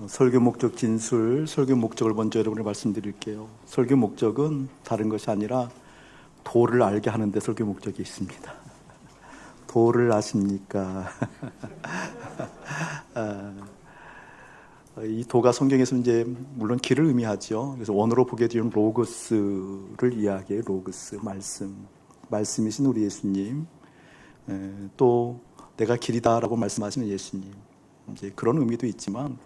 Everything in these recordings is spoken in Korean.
설교 목적 진술, 설교 목적을 먼저 여러분께 말씀드릴게요. 설교 목적은 다른 것이 아니라 도를 알게 하는 데 설교 목적이 있습니다. 도를 아십니까? 이 도가 성경에서 이제 물론 길을 의미하죠. 그래서 원어로 보게 되면 로고스를 이야기해요. 로고스, 말씀이신 우리 예수님. 또 내가 길이다라고 말씀하시는 예수님. 이제 그런 의미도 있지만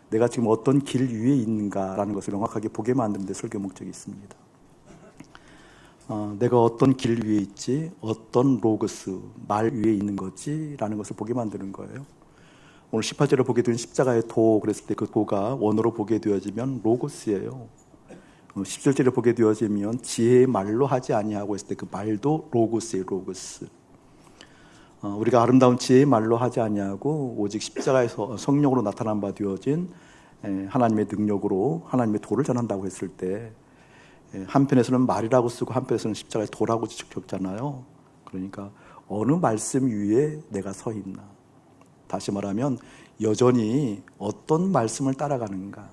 내가 지금 어떤 길 위에 있는가라는 것을 명확하게 보게 만드는 데 설교 목적이 있습니다. 내가 어떤 길 위에 있지, 어떤 로고스, 말 위에 있는 거지 라는 것을 보게 만드는 거예요. 오늘 18절에 보게 되는 십자가의 도, 그랬을 때 그 도가 원어로 보게 되어지면 로고스예요. 17절에 보게 되어지면 지혜의 말로 하지 아니하고 했을 때 그 말도 로고스예요. 로고스. 우리가 아름다운 지혜의 말로 하지 아니하고 오직 십자가에서 성령으로 나타난 바 되어진 하나님의 능력으로 하나님의 도를 전한다고 했을 때 한편에서는 말이라고 쓰고 한편에서는 십자가의 도라고 적잖아요. 그러니까 어느 말씀 위에 내가 서 있나. 다시 말하면 여전히 어떤 말씀을 따라가는가.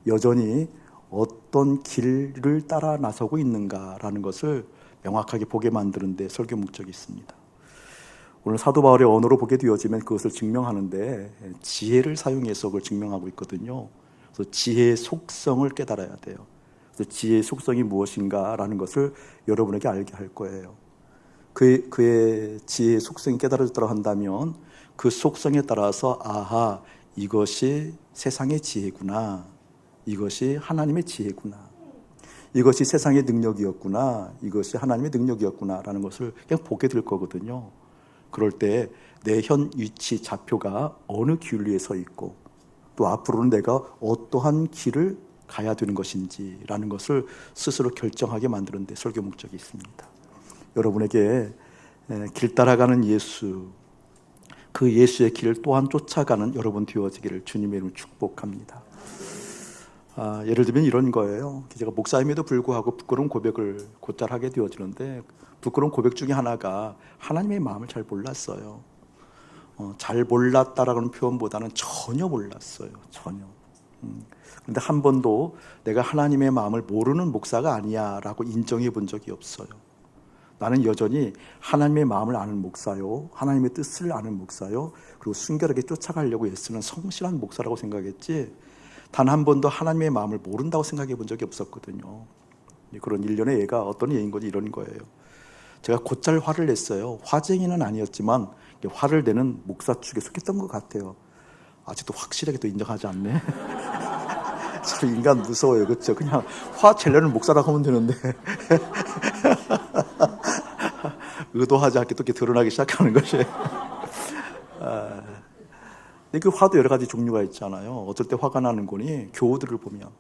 여전히 어떤 길을 따라 나서고 있는가라는 것을 명확하게 보게 만드는 데 설교 목적이 있습니다. 오늘 사도 바울의 언어로 보게 되어지면 그것을 증명하는데 지혜를 사용해서 그걸 증명하고 있거든요. 그래서 지혜의 속성을 깨달아야 돼요. 그래서 지혜의 속성이 무엇인가라는 것을 여러분에게 알게 할 거예요. 그의 지혜의 속성이 깨달아졌다고 한다면 그 속성에 따라서 아하, 이것이 세상의 지혜구나. 이것이 하나님의 지혜구나. 이것이 세상의 능력이었구나. 이것이 하나님의 능력이었구나 라는 것을 그냥 보게 될 거거든요. 그럴 때 내 현 위치 좌표가 어느 길 위에 서 있고 또 앞으로는 내가 어떠한 길을 가야 되는 것인지 라는 것을 스스로 결정하게 만드는 데 설교 목적이 있습니다. 여러분에게 길 따라가는 예수, 그 예수의 길을 또한 쫓아가는 여러분 되어지기를 주님의 이름으로 축복합니다. 예를 들면 이런 거예요. 제가 목사임에도 불구하고 부끄러운 고백을 곧잘 하게 되어지는데 부끄러운 고백 중에 하나가 하나님의 마음을 잘 몰랐어요. 잘 몰랐다라는 표현보다는 전혀 몰랐어요. 전혀. 그런데 한 번도 내가 하나님의 마음을 모르는 목사가 아니야 라고 인정해 본 적이 없어요. 나는 여전히 하나님의 마음을 아는 목사요, 하나님의 뜻을 아는 목사요, 그리고 순결하게 쫓아가려고 애쓰는 성실한 목사라고 생각했지 단 한 번도 하나님의 마음을 모른다고 생각해 본 적이 없었거든요. 그런 일련의 예가 어떤 예인 거지 이런 거예요. 제가 곧잘 화를 냈어요. 화쟁이는 아니었지만 화를 내는 목사 축에 속했던 것 같아요. 아직도 확실하게 또 인정하지 않네. 참 인간 무서워요. 그렇죠? 그냥 화 젤려는 목사라고 하면 되는데 의도하지 않게 또 이렇게 드러나기 시작하는 것이. 그 화도 여러 가지 종류가 있잖아요. 어쩔 때 화가 나는 거니 교우들을 보면,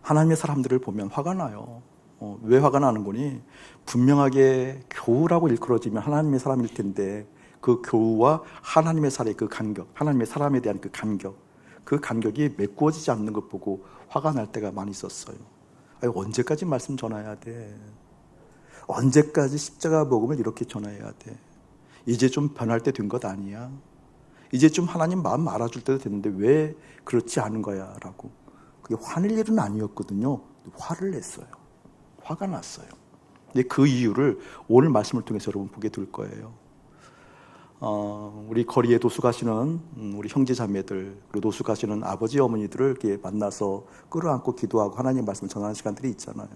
하나님의 사람들을 보면 화가 나요. 왜 화가 나는 거니? 분명하게 교우라고 일컬어지면 하나님의 사람일 텐데 그 교우와 하나님의 사이의 그 간격, 하나님의 사람에 대한 그 간격, 그 간격이 메꾸어지지 않는 것 보고 화가 날 때가 많이 있었어요. 언제까지 말씀 전해야 돼? 언제까지 십자가 복음을 이렇게 전해야 돼? 이제 좀 변할 때 된 것 아니야? 이제 좀 하나님 마음 알아줄 때도 됐는데 왜 그렇지 않은 거야? 라고. 그게 화낼 일은 아니었거든요. 화를 냈어요. 화가 났어요. 근데 그 이유를 오늘 말씀을 통해서 여러분 보게 될 거예요. 우리 거리에 노숙하시는 우리 형제 자매들, 그리고 노숙하시는 아버지 어머니들을 이렇게 만나서 끌어안고 기도하고 하나님 말씀을 전하는 시간들이 있잖아요.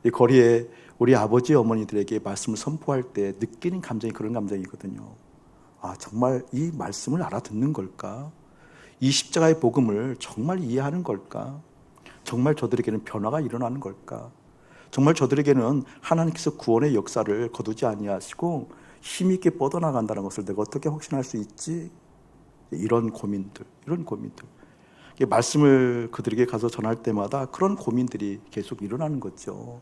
이 거리에 우리 아버지 어머니들에게 말씀을 선포할 때 느끼는 감정이 그런 감정이거든요. 정말 이 말씀을 알아듣는 걸까? 이 십자가의 복음을 정말 이해하는 걸까? 정말 저들에게는 변화가 일어나는 걸까? 정말 저들에게는 하나님께서 구원의 역사를 거두지 아니하시고 힘있게 뻗어나간다는 것을 내가 어떻게 확신할 수 있지? 이런 고민들. 말씀을 그들에게 가서 전할 때마다 그런 고민들이 계속 일어나는 거죠.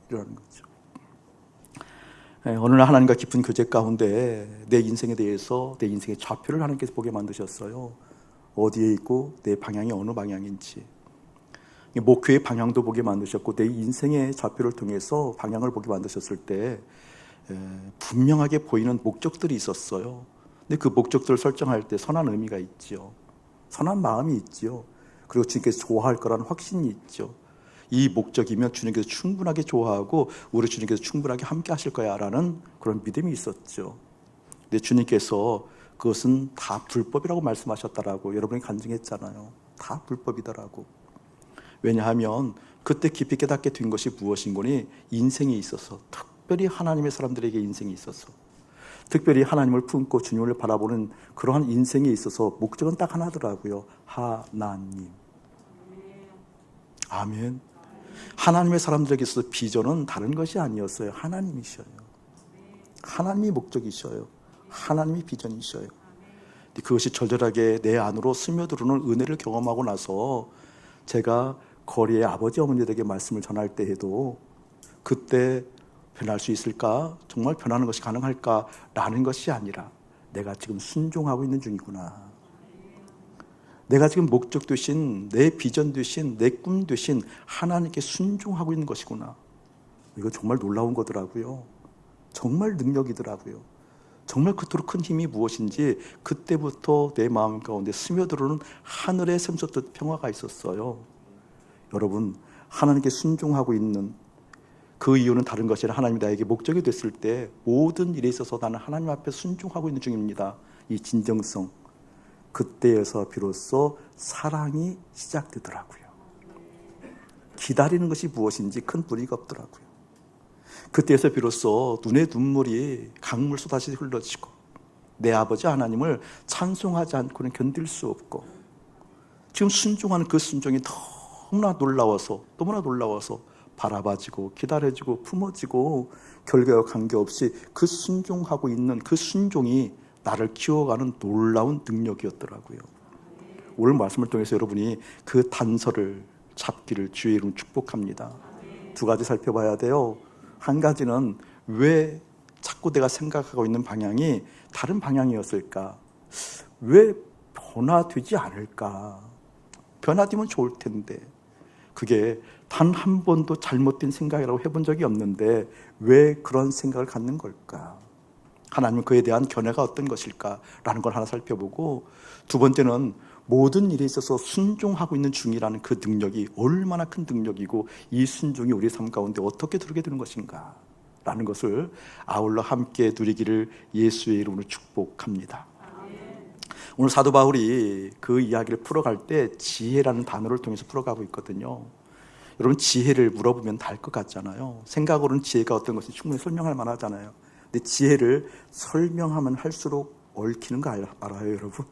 어느 날 하나님과 깊은 교제 가운데 내 인생에 대해서 내 인생의 좌표를 하나님께서 보게 만드셨어요. 어디에 있고 내 방향이 어느 방향인지. 목표의 방향도 보게 만드셨고 내 인생의 좌표를 통해서 방향을 보게 만드셨을 때 분명하게 보이는 목적들이 있었어요. 근데 그 목적들을 설정할 때 선한 의미가 있지요. 선한 마음이 있지요. 그리고 주님께서 좋아할 거라는 확신이 있죠. 이 목적이면 주님께서 충분하게 좋아하고 우리 주님께서 충분하게 함께 하실 거야 라는 그런 믿음이 있었죠. 근데 주님께서 그것은 다 불법이라고 말씀하셨다라고 여러분이 간증했잖아요. 다 불법이더라고. 왜냐하면 그때 깊이 깨닫게 된 것이 무엇인고니 인생에 있어서, 특별히 하나님의 사람들에게 인생이 있어서, 특별히 하나님을 품고 주님을 바라보는 그러한 인생에 있어서 목적은 딱 하나더라고요. 하나님. 아멘. 하나님의 사람들에게 있어서 비전은 다른 것이 아니었어요. 하나님이셔요. 하나님이 목적이셔요. 하나님이 비전이셔요. 그것이 절절하게 내 안으로 스며들어오는 은혜를 경험하고 나서 제가 거리의 아버지 어머니들에게 말씀을 전할 때에도 그때 변할 수 있을까? 정말 변하는 것이 가능할까? 라는 것이 아니라 내가 지금 순종하고 있는 중이구나. 내가 지금 목적 되신, 내 비전 되신, 내 꿈 되신 하나님께 순종하고 있는 것이구나. 이거 정말 놀라운 거더라고요. 정말 능력이더라고요. 정말 그토록 큰 힘이 무엇인지 그때부터 내 마음 가운데 스며들어오는 하늘의 샘솟듯 평화가 있었어요. 여러분, 하나님께 순종하고 있는 그 이유는 다른 것이 아니라 하나님이 나에게 목적이 됐을 때 모든 일에 있어서 나는 하나님 앞에 순종하고 있는 중입니다. 이 진정성. 그때에서 비로소 사랑이 시작되더라고요. 기다리는 것이 무엇인지 큰 무리가 없더라고요. 그때에서 비로소 눈에 눈물이 강물 쏟아지 흘러지고 내 아버지 하나님을 찬송하지 않고는 견딜 수 없고 지금 순종하는 그 순종이 너무나 놀라워서 바라봐지고 기다려지고 품어지고 결과와 관계없이 그 순종하고 있는 그 순종이 나를 키워가는 놀라운 능력이었더라고요. 오늘 말씀을 통해서 여러분이 그 단서를 잡기를 주의 이름 축복합니다. 두 가지 살펴봐야 돼요. 한 가지는 왜 자꾸 내가 생각하고 있는 방향이 다른 방향이었을까? 왜 변화되지 않을까? 변화되면 좋을 텐데 그게 단 한 번도 잘못된 생각이라고 해본 적이 없는데 왜 그런 생각을 갖는 걸까? 하나님은 그에 대한 견해가 어떤 것일까라는 걸 하나 살펴보고 두 번째는 모든 일에 있어서 순종하고 있는 중이라는 그 능력이 얼마나 큰 능력이고 이 순종이 우리 삶 가운데 어떻게 들어오게 되는 것인가 라는 것을 아울러 함께 누리기를 예수의 이름으로 축복합니다. 오늘 사도 바울이 그 이야기를 풀어갈 때 지혜라는 단어를 통해서 풀어가고 있거든요. 여러분 지혜를 물어보면 다 알 것 같잖아요. 생각으로는 지혜가 어떤 것인지 충분히 설명할 만하잖아요. 근데 지혜를 설명하면 할수록 얽히는 거 알아요, 여러분?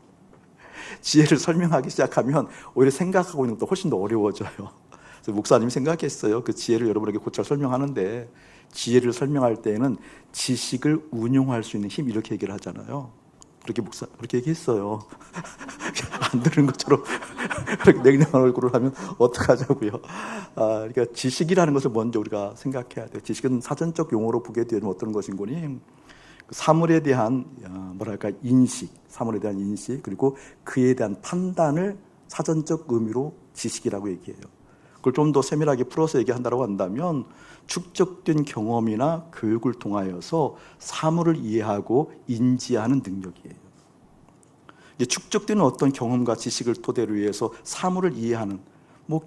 지혜를 설명하기 시작하면 오히려 생각하고 있는 것도 훨씬 더 어려워져요. 그래서 목사님이 생각했어요. 그 지혜를 여러분에게 곧잘 설명하는데 지혜를 설명할 때에는 지식을 운용할 수 있는 힘 이렇게 얘기를 하잖아요. 그렇게 얘기했어요. 안 들은 것처럼 그렇게 냉정한 얼굴을 하면 어떡하자고요. 그러니까 지식이라는 것을 먼저 우리가 생각해야 돼요. 지식은 사전적 용어로 보게 되면 어떤 것인 거니? 사물에 대한 인식, 사물에 대한 인식 그리고 그에 대한 판단을 사전적 의미로 지식이라고 얘기해요. 그걸 좀 더 세밀하게 풀어서 얘기한다고 한다면 축적된 경험이나 교육을 통하여서 사물을 이해하고 인지하는 능력이에요. 축적되는 어떤 경험과 지식을 토대로 해서 사물을 이해하는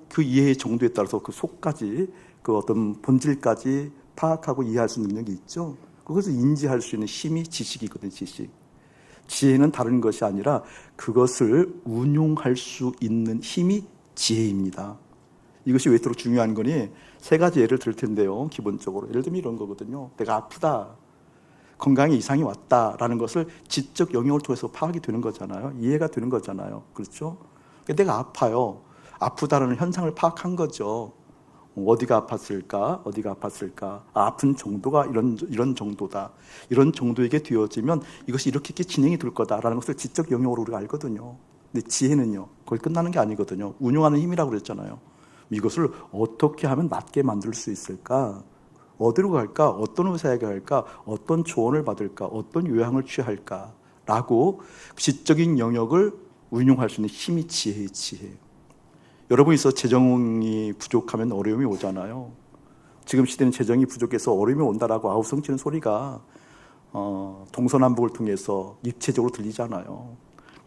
그 이해의 정도에 따라서 그 속까지 그 어떤 본질까지 파악하고 이해할 수 있는 능력이 있죠. 그것을 인지할 수 있는 힘이 지식이거든요. 지식. 지혜는 다른 것이 아니라 그것을 운용할 수 있는 힘이 지혜입니다. 이것이 왜 이토록 중요한 거니? 세 가지 예를 들 텐데요. 기본적으로 예를 들면 이런 거거든요. 내가 아프다, 건강에 이상이 왔다라는 것을 지적 영역을 통해서 파악이 되는 거잖아요. 이해가 되는 거잖아요. 그렇죠? 내가 아파요. 아프다라는 현상을 파악한 거죠. 어디가 아팠을까? 아픈 정도가 이런 정도다. 이런 정도에게 되어지면 이것이 이렇게 진행이 될 거다라는 것을 지적 영역으로 우리가 알거든요. 근데 지혜는요, 거기 끝나는 게 아니거든요. 운용하는 힘이라고 그랬잖아요. 이것을 어떻게 하면 낫게 만들 수 있을까? 어디로 갈까? 어떤 의사에게 갈까? 어떤 조언을 받을까? 어떤 요양을 취할까? 라고 지적인 영역을 운용할 수 있는 힘이 지혜의 지혜. 여러분이 있어 재정이 부족하면 어려움이 오잖아요. 지금 시대는 재정이 부족해서 어려움이 온다라고 아우성치는 소리가 동서남북을 통해서 입체적으로 들리잖아요.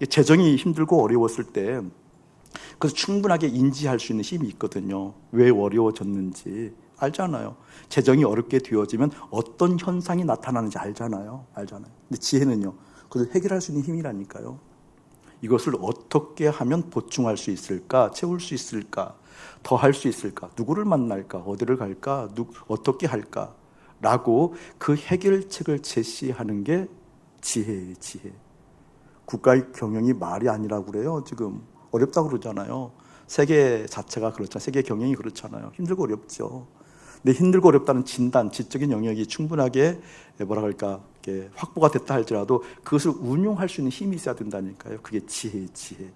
재정이 힘들고 어려웠을 때 그래서 충분하게 인지할 수 있는 힘이 있거든요. 왜 어려워졌는지 알잖아요. 재정이 어렵게 되어지면 어떤 현상이 나타나는지 알잖아요. 근데 지혜는요, 그걸 해결할 수 있는 힘이라니까요. 이것을 어떻게 하면 보충할 수 있을까? 채울 수 있을까? 더 할 수 있을까? 누구를 만날까? 어디를 갈까? 어떻게 할까? 라고 그 해결책을 제시하는 게 지혜예요, 지혜. 국가의 경영이 말이 아니라고 그래요. 지금 어렵다고 그러잖아요. 세계 자체가 그렇잖아요. 세계 경영이 그렇잖아요. 힘들고 어렵죠. 근데 힘들고 어렵다는 진단, 지적인 영역이 충분하게 이렇게 확보가 됐다 할지라도 그것을 운용할 수 있는 힘이 있어야 된다니까요. 그게 지혜예요, 지혜.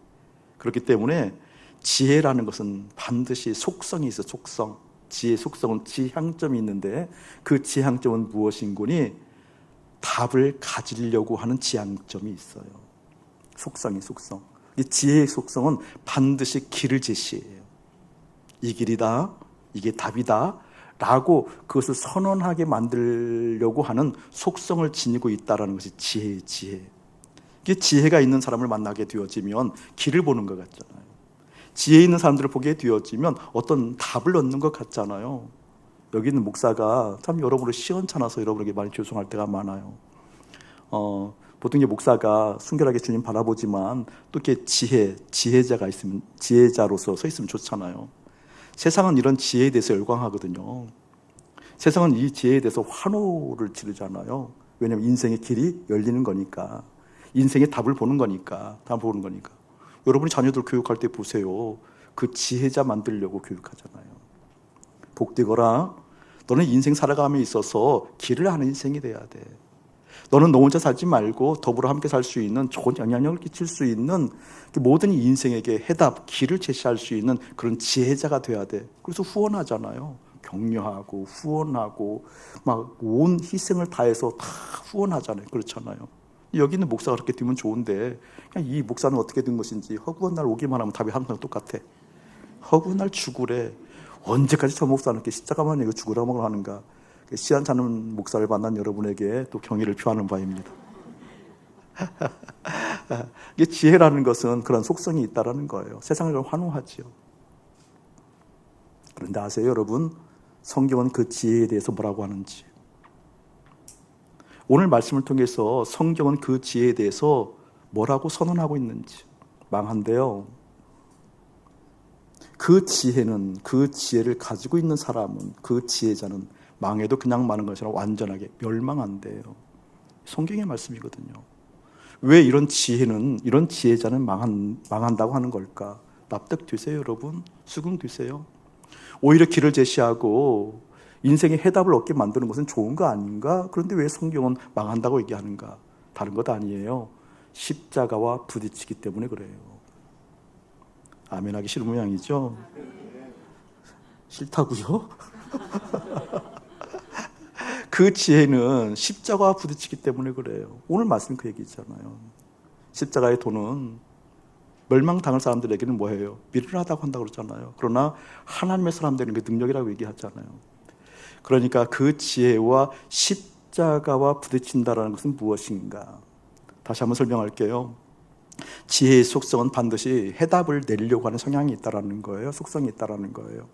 그렇기 때문에 지혜라는 것은 반드시 속성이 있어요. 속성. 지혜의 속성은 지향점이 있는데 그 지향점은 무엇인고니 답을 가지려고 하는 지향점이 있어요. 속성. 이 지혜의 속성은 반드시 길을 제시해요. 이 길이다, 이게 답이다 라고 그것을 선언하게 만들려고 하는 속성을 지니고 있다는 것이 지혜예요, 지혜. 이게 지혜가 있는 사람을 만나게 되어지면 길을 보는 것 같잖아요. 지혜 있는 사람들을 보게 되어지면 어떤 답을 얻는 것 같잖아요. 여기 있는 목사가 참 여러분을 시원찮아서 여러분에게 많이 죄송할 때가 많아요. 보통 이제 목사가 순결하게 주님 바라보지만 또 이렇게 지혜자가 있으면, 지혜자로서 서 있으면 좋잖아요. 세상은 이런 지혜에 대해서 열광하거든요. 세상은 이 지혜에 대해서 환호를 지르잖아요. 왜냐하면 인생의 길이 열리는 거니까. 인생의 답을 보는 거니까. 여러분이 자녀들 교육할 때 보세요. 그 지혜자 만들려고 교육하잖아요. 복되거라. 너는 인생 살아감에 있어서 길을 아는 인생이 돼야 돼. 너는 너 혼자 살지 말고 더불어 함께 살 수 있는 좋은 영향력을 끼칠 수 있는 모든 인생에게 해답, 길을 제시할 수 있는 그런 지혜자가 돼야 돼. 그래서 후원하잖아요. 격려하고 후원하고 막 온 희생을 다해서 다 후원하잖아요. 그렇잖아요. 여기 있는 목사가 그렇게 되면 좋은데 그냥 이 목사는 어떻게 된 것인지 허구한 날 오기만 하면 답이 항상 똑같아. 허구한 날 죽으래. 언제까지 저 목사는 이렇게 십자가만 이거 죽으라고 하는가. 시한찮은 목사를 만난 여러분에게 또 경의를 표하는 바입니다. 이게 지혜라는 것은 그런 속성이 있다는 거예요. 세상을 환호하지요. 그런데 아세요, 여러분? 성경은 그 지혜에 대해서 뭐라고 하는지. 오늘 말씀을 통해서 성경은 그 지혜에 대해서 뭐라고 선언하고 있는지. 망한데요. 그 지혜를 가지고 있는 사람은, 그 지혜자는 망해도 그냥 마는 것이 아니라 완전하게 멸망한대요. 성경의 말씀이거든요. 왜 이런 지혜자는 망한다고 하는 걸까? 납득되세요, 여러분? 수긍되세요? 오히려 길을 제시하고 인생의 해답을 얻게 만드는 것은 좋은 거 아닌가? 그런데 왜 성경은 망한다고 얘기하는가? 다른 것 아니에요. 십자가와 부딪히기 때문에 그래요. 아멘 하기 싫은 모양이죠? 싫다고요? 그 지혜는 십자가와 부딪히기 때문에 그래요. 오늘 말씀 그 얘기잖아요. 십자가의 도는 멸망당할 사람들에게는 뭐예요? 미련하다고 한다고 그러잖아요. 그러나 하나님의 사람 되는 게 능력이라고 얘기하잖아요. 그러니까 그 지혜와 십자가와 부딪힌다는 것은 무엇인가? 다시 한번 설명할게요. 지혜의 속성은 반드시 해답을 내리려고 하는 성향이 있다는 거예요. 속성이 있다는 거예요.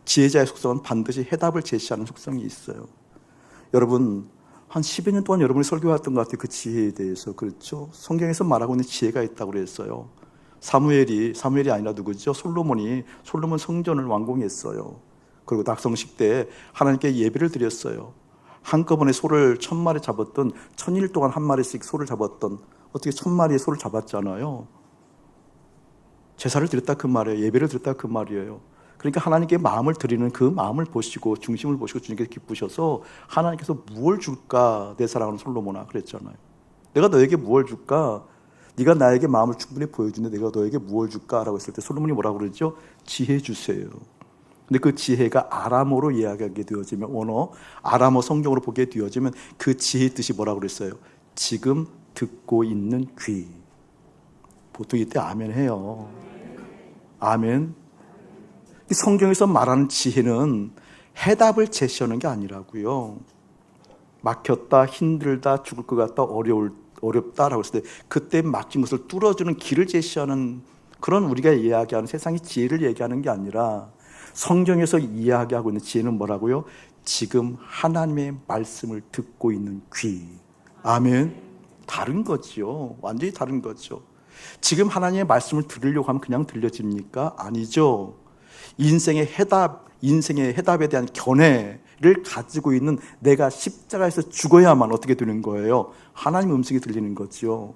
지혜자의 속성은 반드시 해답을 제시하는 속성이 있어요. 여러분, 한 10여 년 동안 여러분이 설교했던 것 같아요. 그 지혜에 대해서. 그렇죠? 성경에서 말하고 있는 지혜가 있다고 그랬어요. 사무엘이 아니라 누구죠? 솔로몬 성전을 완공했어요. 그리고 낙성식 때 하나님께 예배를 드렸어요. 한꺼번에 소를 1000마리 잡았던, 1000일 동안 한 마리씩 소를 잡았던, 어떻게 1000마리의 소를 잡았잖아요. 제사를 드렸다 그 말이에요. 예배를 드렸다 그 말이에요. 그러니까 하나님께 마음을 드리는 그 마음을 보시고 중심을 보시고 주님께서 기쁘셔서 하나님께서 무엇을 줄까 내 사랑하는 솔로몬아 그랬잖아요. 내가 너에게 무엇을 줄까? 네가 나에게 마음을 충분히 보여주는데 내가 너에게 무엇을 줄까라고 했을 때 솔로몬이 뭐라고 그러죠? 지혜 주세요. 근데 그 지혜가 아람어로 이야기하게 되어지면 아람어 성경으로 보게 되어지면 그 지혜의 뜻이 뭐라고 그랬어요? 지금 듣고 있는 귀. 보통 이때 아멘 해요. 아멘. 성경에서 말하는 지혜는 해답을 제시하는 게 아니라고요. 막혔다, 힘들다, 죽을 것 같다, 어렵다라고 했을 때 그때 막힌 것을 뚫어주는 길을 제시하는 그런 우리가 이야기하는 세상의 지혜를 얘기하는 게 아니라 성경에서 이야기하고 있는 지혜는 뭐라고요? 지금 하나님의 말씀을 듣고 있는 귀. 아멘. 다른 거죠. 완전히 다른 거죠. 지금 하나님의 말씀을 들으려고 하면 그냥 들려집니까? 아니죠. 인생의 해답에 대한 견해를 가지고 있는 내가 십자가에서 죽어야만 어떻게 되는 거예요? 하나님의 음성이 들리는 거죠.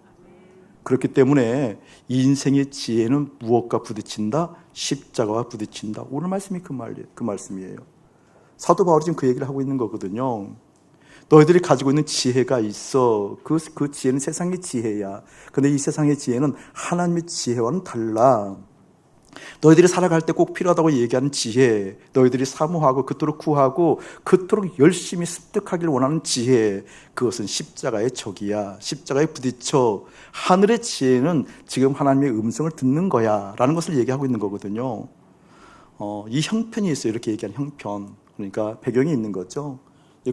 그렇기 때문에 인생의 지혜는 무엇과 부딪힌다? 십자가와 부딪힌다. 오늘 말씀이 그 말씀이에요. 사도 바울이 지금 그 얘기를 하고 있는 거거든요. 너희들이 가지고 있는 지혜가 있어. 그 지혜는 세상의 지혜야. 근데 이 세상의 지혜는 하나님의 지혜와는 달라. 너희들이 살아갈 때 꼭 필요하다고 얘기하는 지혜, 너희들이 사모하고 그토록 구하고 그토록 열심히 습득하기를 원하는 지혜, 그것은 십자가의 적이야. 십자가에 부딪혀. 하늘의 지혜는 지금 하나님의 음성을 듣는 거야 라는 것을 얘기하고 있는 거거든요. 이 형편이 있어요. 이렇게 얘기하는 형편. 그러니까 배경이 있는 거죠.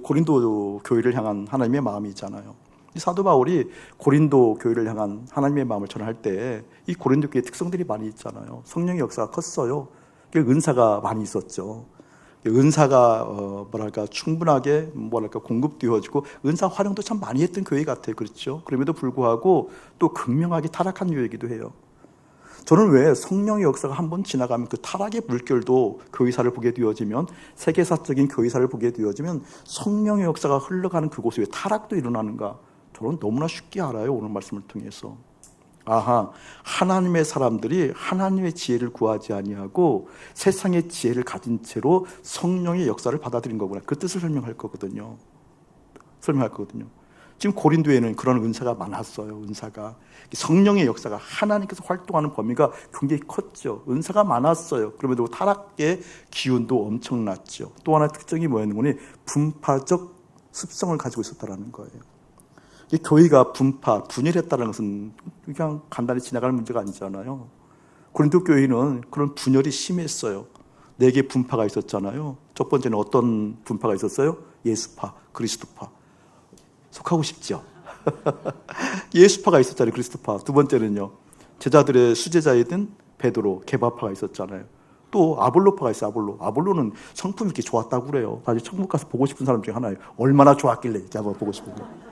고린도 교회를 향한 하나님의 마음이 있잖아요. 사도 바울이 고린도 교회를 향한 하나님의 마음을 전할 때 이 고린도 교회의 특성들이 많이 있잖아요. 성령의 역사가 컸어요. 은사가 많이 있었죠. 은사가 충분하게 공급되어지고 은사 활용도 참 많이 했던 교회 같아요. 그렇죠? 그럼에도 불구하고 또 극명하게 타락한 교회이기도 해요. 저는 왜 성령의 역사가 한번 지나가면 그 타락의 물결도 교회사를 보게 되어지면, 세계사적인 교회사를 보게 되어지면 성령의 역사가 흘러가는 그곳에 왜 타락도 일어나는가? 저는 너무나 쉽게 알아요. 오늘 말씀을 통해서. 하나님의 사람들이 하나님의 지혜를 구하지 아니하고 세상의 지혜를 가진 채로 성령의 역사를 받아들인 거구나. 그 뜻을 설명할 거거든요. 지금 고린도에는 그런 은사가 많았어요. 은사가 성령의 역사가 하나님께서 활동하는 범위가 굉장히 컸죠. 은사가 많았어요. 그럼에도 타락의 기운도 엄청났죠. 또 하나의 특징이 뭐였는 거니? 분파적 습성을 가지고 있었다는 거예요. 이 교회가 분열했다는 것은 그냥 간단히 지나갈 문제가 아니잖아요. 고린도 교회는 그런 분열이 심했어요. 4개 분파가 있었잖아요. 첫 번째는 어떤 분파가 있었어요? 예수파, 그리스도파. 속하고 싶죠. 예수파가 있었잖아요. 그리스도파. 두 번째는요, 제자들의 수제자이던 베드로, 게바파가 있었잖아요. 또 아볼로파가 있어요. 아볼로는 성품이 이렇게 좋았다고 그래요. 사실 천국 가서 보고 싶은 사람 중에 하나예요. 얼마나 좋았길래 이렇게 한번 보고 싶은 거예요.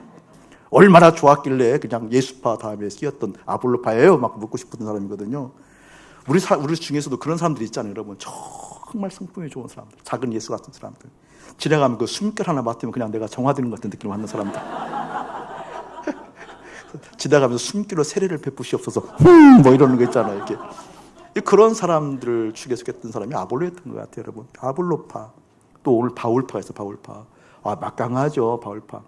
얼마나 좋았길래 그냥 예수파 다음에 쓰였던 아볼로파예요? 막 묻고 싶은 사람이거든요. 우리 중에서도 그런 사람들이 있잖아요, 여러분. 정말 성품이 좋은 사람들, 작은 예수 같은 사람들. 지나가면 그 숨결 하나 맡으면 그냥 내가 정화되는 것 같은 느낌을 받는 사람들. 지나가면서 숨결로 세례를 베푸시옵소서. 뭐 이러는 거 있잖아요, 이렇게. 그런 사람들 축에 속했던 사람이 아볼로였던 것 같아요, 여러분. 아볼로파. 또 오늘 바울파가 있어요, 바울파. 막강하죠, 바울파.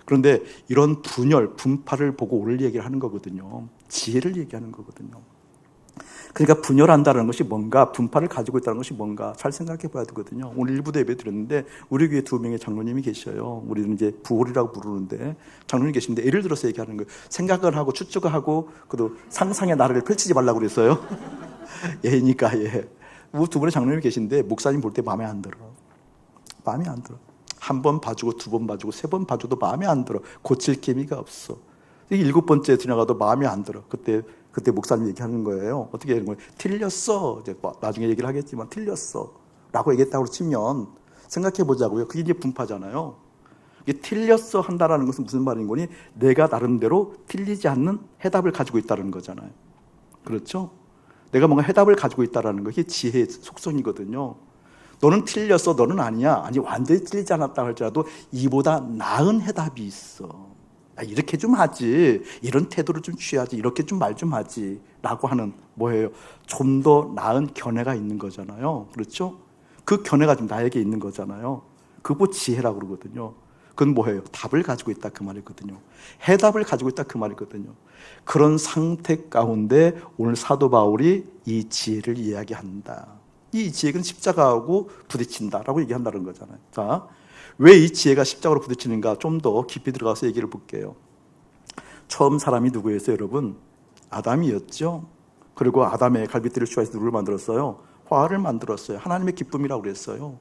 그런데 이런 분열, 분파를 보고 오늘 얘기를 하는 거거든요. 지혜를 얘기하는 거거든요. 그러니까 분열한다는 것이 뭔가, 분파를 가지고 있다는 것이 뭔가 잘 생각해 봐야 되거든요. 오늘 일부도 예배 드렸는데 우리 교회 2명의 장로님이 계셔요. 우리는 이제 부홀이라고 부르는데 장로님 계신데 예를 들어서 얘기하는 거예요. 생각을 하고 추측을 하고 그래도 상상의 나래를 펼치지 말라고 그랬어요. 예니까 예. 두 분의 장로님이 계신데 목사님 볼 때 마음에 안 들어. 마음에 안 들어. 한 번 봐주고 2번 봐주고 3번 봐줘도 마음에 안 들어. 고칠 기미가 없어. 7번째 지나가도 마음에 안 들어. 그때 목사님 얘기하는 거예요. 어떻게 하는 거예요? 틀렸어. 이제 나중에 얘기를 하겠지만 틀렸어. 라고 얘기했다고 치면 생각해 보자고요. 그게 이제 분파잖아요. 이게 틀렸어 한다라는 것은 무슨 말인 거니? 내가 나름대로 틀리지 않는 해답을 가지고 있다는 거잖아요. 그렇죠? 내가 뭔가 해답을 가지고 있다는 것이 지혜의 속성이거든요. 너는 틀렸어, 너는 아니야. 아니 완전히 틀리지 않았다 할지라도 이보다 나은 해답이 있어. 이렇게 좀 하지, 이런 태도를 좀 취하지, 이렇게 좀 말 좀 하지 라고 하는 뭐예요? 좀 더 나은 견해가 있는 거잖아요. 그렇죠? 그 견해가 좀 나에게 있는 거잖아요. 그거 지혜라고 그러거든요. 그건 뭐예요? 답을 가지고 있다 그 말이거든요. 해답을 가지고 있다 그 말이거든요. 그런 상태 가운데 오늘 사도 바울이 이 지혜를 이야기한다. 이 지혜는 십자가하고 부딪힌다라고 얘기한다는 거잖아요. 자, 왜 이 지혜가 십자가로 부딪히는가 좀 더 깊이 들어가서 얘기를 볼게요. 처음 사람이 누구였어요, 여러분? 아담이었죠. 그리고 아담의 갈빗대를 취하해서 누구를 만들었어요? 화를 만들었어요. 하나님의 기쁨이라고 그랬어요.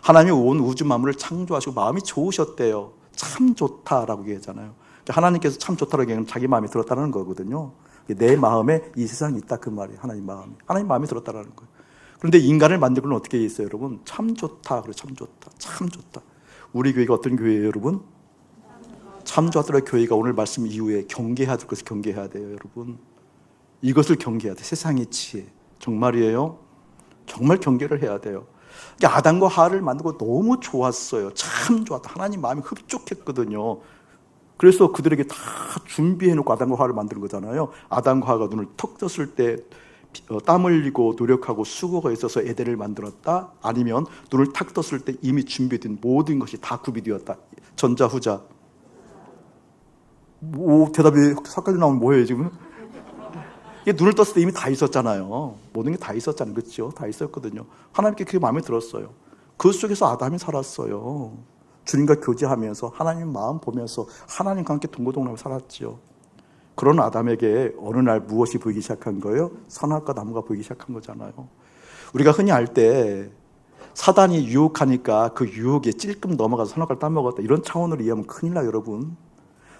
하나님이 온 우주 만물을 창조하시고 마음이 좋으셨대요. 참 좋다라고 얘기하잖아요. 하나님께서 참 좋다라고 얘기하면 자기 마음에 들었다는 거거든요. 내 마음에 이 세상이 있다 그 말이에요. 하나님 마음에 들었다라는 거예요. 그런데 인간을 만들고는 어떻게 했어요, 여러분? 참 좋다. 그래, 참 좋다. 참 좋다. 우리 교회가 어떤 교회예요, 여러분? 참 좋았더라 교회가 오늘 말씀 이후에 경계해야 될 것을 경계해야 돼요, 여러분. 이것을 경계해야 돼. 세상의 지혜. 정말이에요. 정말 경계를 해야 돼요. 아담과 하와를 만들고 너무 좋았어요. 참 좋았다. 하나님 마음이 흡족했거든요. 그래서 그들에게 다 준비해놓고 아담과 하와를 만드는 거잖아요. 아담과 하와가 눈을 턱 떴을 때 땀 흘리고 노력하고 수고가 있어서 에덴을 만들었다. 아니면 눈을 탁 떴을 때 이미 준비된 모든 것이 다 구비되었다. 전자 후자. 대답이 섞여 나오면 뭐예요 지금? 이게 눈을 떴을 때 이미 다 있었잖아요. 모든 게 다 있었잖아요. 그렇죠? 다 있었거든요. 하나님께 그게 마음에 들었어요. 그 속에서 아담이 살았어요. 주님과 교제하면서 하나님 마음 보면서 하나님과 함께 동고동락하며 살았지요. 그런 아담에게 어느 날 무엇이 보이기 시작한 거예요? 선악과 나무가 보이기 시작한 거잖아요. 우리가 흔히 알 때 사단이 유혹하니까 그 유혹에 찔끔 넘어가서 선악과를 따먹었다. 이런 차원으로 이해하면 큰일 나요, 여러분.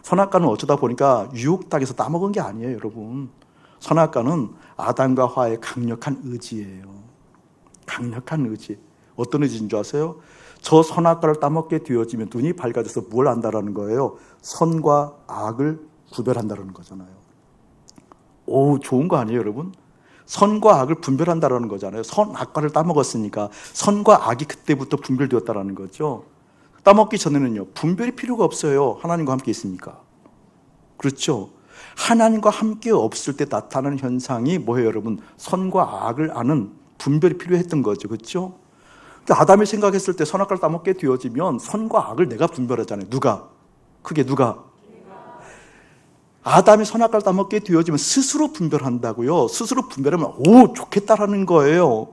선악과는 어쩌다 보니까 유혹당해서 따먹은 게 아니에요, 여러분. 선악과는 아담과 하와의 강력한 의지예요. 강력한 의지. 어떤 의지인 줄 아세요? 저 선악과를 따먹게 되어지면 눈이 밝아져서 뭘 안다라는 거예요? 선과 악을 구별한다는 거잖아요. 오, 좋은 거 아니에요, 여러분? 선과 악을 분별한다는 거잖아요. 선악과를 따먹었으니까 선과 악이 그때부터 분별되었다는 거죠. 따먹기 전에는요, 분별이 필요가 없어요. 하나님과 함께 있으니까. 그렇죠? 하나님과 함께 없을 때 나타나는 현상이 뭐예요, 여러분? 선과 악을 아는 분별이 필요했던 거죠. 그렇죠? 아담이 생각했을 때 선악과를 따먹게 되어지면 선과 악을 내가 분별하잖아요. 누가? 그게 누가? 아담이 선악과를 따먹게 되어지면 스스로 분별한다고요. 스스로 분별하면 오, 좋겠다라는 거예요.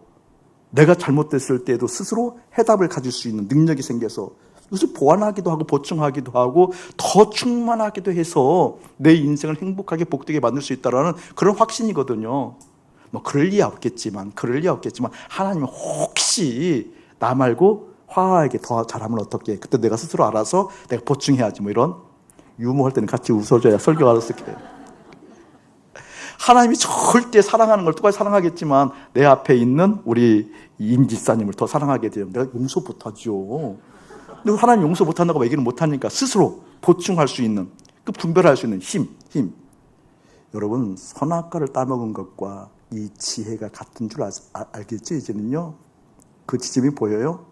내가 잘못됐을 때도 스스로 해답을 가질 수 있는 능력이 생겨서 그래서 보완하기도 하고 보충하기도 하고 더 충만하기도 해서 내 인생을 행복하게 복되게 만들 수 있다는 그런 확신이거든요. 뭐 그럴 리 없겠지만 하나님은 혹시 나 말고 하와에게 더 잘하면 어떻게? 그때 내가 스스로 알아서 내가 보충해야지. 뭐 이런 유머할 때는 같이 웃어줘야 설교가 어떻게. 하나님이 절대 사랑하는 걸 똑같이 사랑하겠지만 내 앞에 있는 우리 임 집사님을 더 사랑하게 되면 내가 용서 못하죠. 근데 하나님 용서 못한다고 얘기는 못하니까 스스로 보충할 수 있는 그 분별할 수 있는 힘. 여러분 선악과를 따먹은 것과 이 지혜가 같은 줄 알겠죠? 이제는요. 그 지점이 보여요?